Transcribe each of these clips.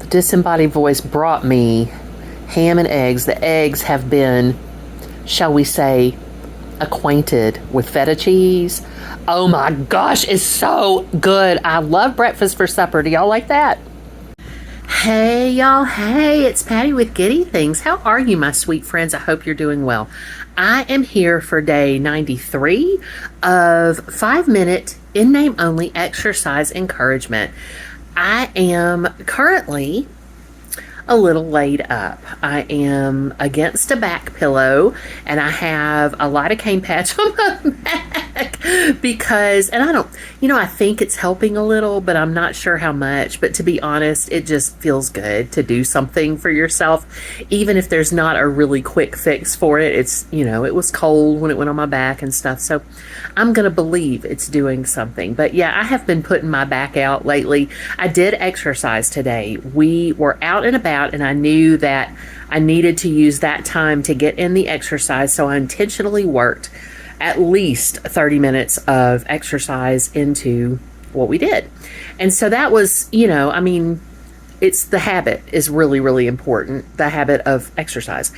The disembodied voice brought me ham and eggs. The eggs have been, shall we say, acquainted with feta cheese. Oh my gosh, it's so good. I love breakfast for supper. Do y'all like that? Hey y'all, hey, it's Patty with Giddy Things. How are you, my sweet friends? I hope you're doing well. I am here for day 93 of 5-minute in-name only exercise encouragement. I am currently a little laid up. I am against a back pillow and I have a lidocaine patch on my back because, and I don't, I think it's helping a little, but I'm not sure how much. But to be honest, it just feels good to do something for yourself, even if there's not a really quick fix for it. It's, it was cold when it went on my back and stuff. So I'm going to believe it's doing something. But yeah, I have been putting my back out lately. I did exercise today. We were out and about, and I knew that I needed to use that time to get in the exercise, so I intentionally worked at least 30 minutes of exercise into what we did. And so that was, it's the habit is really, really important, the habit of exercise.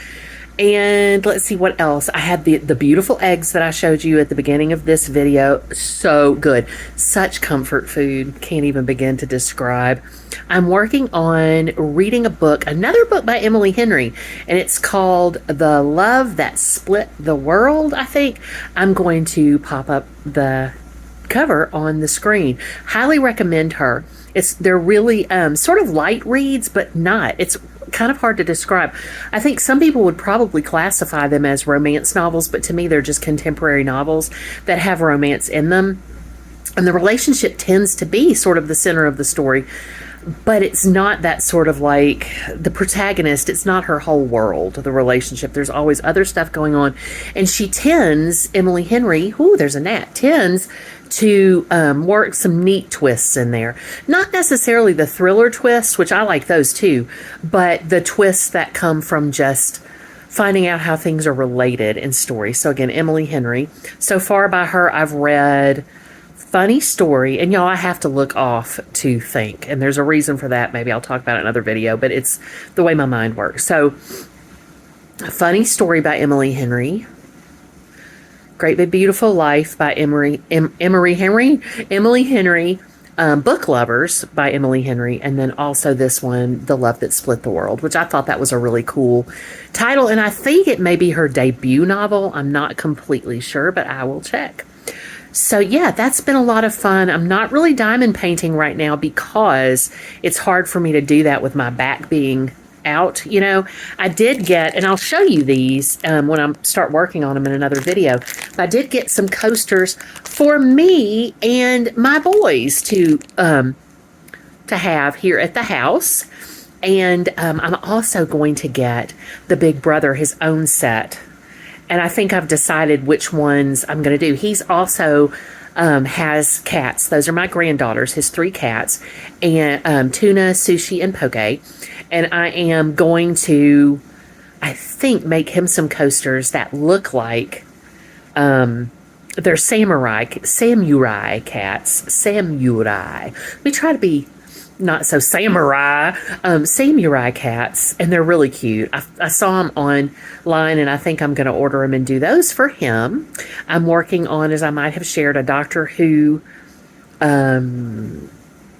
And let's see what else. I had the beautiful eggs that I showed you at the beginning of this video. So good. Such comfort food. Can't even begin to describe. I'm working on reading a book, another book by Emily Henry, and it's called The Love That Split the World, I think. I'm going to pop up the cover on the screen. Highly recommend her. They're really sort of light reads, but not. It's kind of hard to describe. I think some people would probably classify them as romance novels, but to me they're just contemporary novels that have romance in them. And the relationship tends to be sort of the center of the story, but it's not that sort of like the protagonist. It's not her whole world, the relationship. There's always other stuff going on. And she tends, Emily Henry, there's a gnat, tends to work some neat twists in there. Not necessarily the thriller twists, which I like those too, but the twists that come from just finding out how things are related in stories. So again, Emily Henry. So far by her, I've read Funny Story, and y'all, I have to look off to think, and there's a reason for that. Maybe I'll talk about it in another video, but it's the way my mind works. So Funny Story by Emily Henry. Great Big Beautiful Life by Emily Henry. Book Lovers by Emily Henry, and then also this one, The Love That Split the World, which I thought that was a really cool title, and I think it may be her debut novel. I'm not completely sure, but I will check. So yeah, that's been a lot of fun. I'm not really diamond painting right now because it's hard for me to do that with my back being out. I did get, and I'll show you these when I start working on them in another video. I did get some coasters for me and my boys to have here at the house. And I'm also going to get the big brother his own set. And I think I've decided which ones I'm going to do. He's also has cats. Those are my granddaughters, his 3 cats, and Tuna, Sushi, and Poke. And I am going to, I think, make him some coasters that look like they're samurai cats. Samurai. We try to be not so samurai cats, and they're really cute. I saw them online, and I think I'm going to order them and do those for him. I'm working on, as I might have shared, a Doctor Who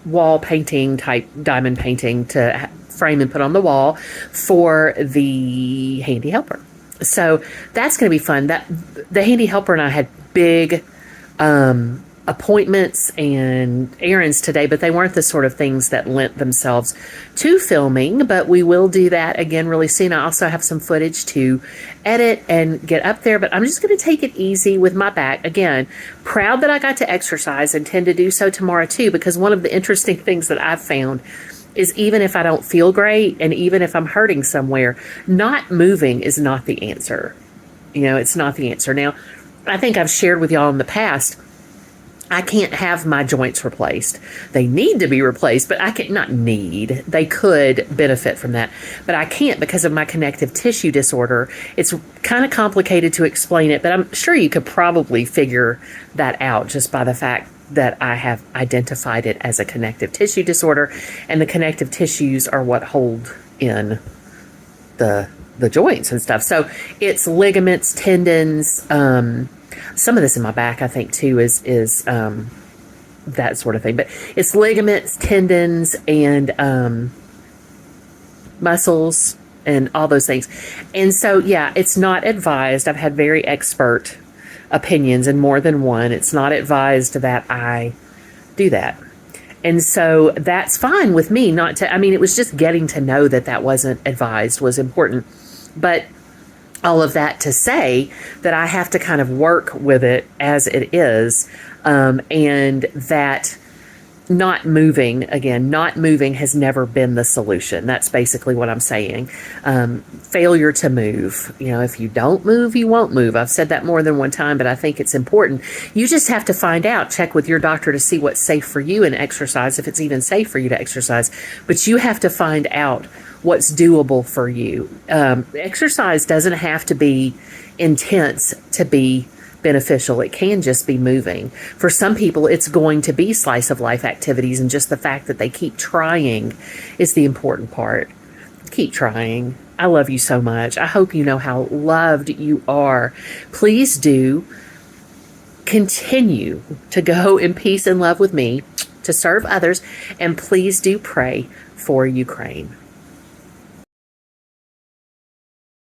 wall painting type diamond painting to frame and put on the wall for the Handy Helper. So that's going to be fun. The Handy Helper and I had big appointments and errands today, but they weren't the sort of things that lent themselves to filming, but we will do that again really soon. I also have some footage to edit and get up there, but I'm just going to take it easy with my back. Again, proud that I got to exercise, and intend to do so tomorrow too, because one of the interesting things that I've found is even if I don't feel great, and even if I'm hurting somewhere, not moving is not the answer. It's not the answer. Now, I think I've shared with y'all in the past, I can't have my joints replaced. They need to be replaced, but I can't, not need. They could benefit from that, but I can't because of my connective tissue disorder. It's kind of complicated to explain it, but I'm sure you could probably figure that out just by the fact that I have identified it as a connective tissue disorder, and the connective tissues are what hold in the joints and stuff. So it's ligaments, tendons. Some of this in my back, I think, too, is that sort of thing. But it's ligaments, tendons, and muscles, and all those things. And so, yeah, it's not advised. I've had very expert opinions and more than one. It's not advised that I do that. And so that's fine with me not to, I mean, it was just getting to know that that wasn't advised was important. But all of that to say that I have to kind of work with it as it is, and that not moving has never been the solution. That's basically what I'm saying. Failure to move. You know, if you don't move, you won't move. I've said that more than one time, but I think it's important. You just have to find out, check with your doctor to see what's safe for you in exercise, if it's even safe for you to exercise. But you have to find out what's doable for you. Exercise doesn't have to be intense to be beneficial. It can just be moving. For some people, it's going to be slice of life activities, and just the fact that they keep trying is the important part. Keep trying. I love you so much. I hope you know how loved you are. Please do continue to go in peace and love with me, to serve others, and please do pray for Ukraine.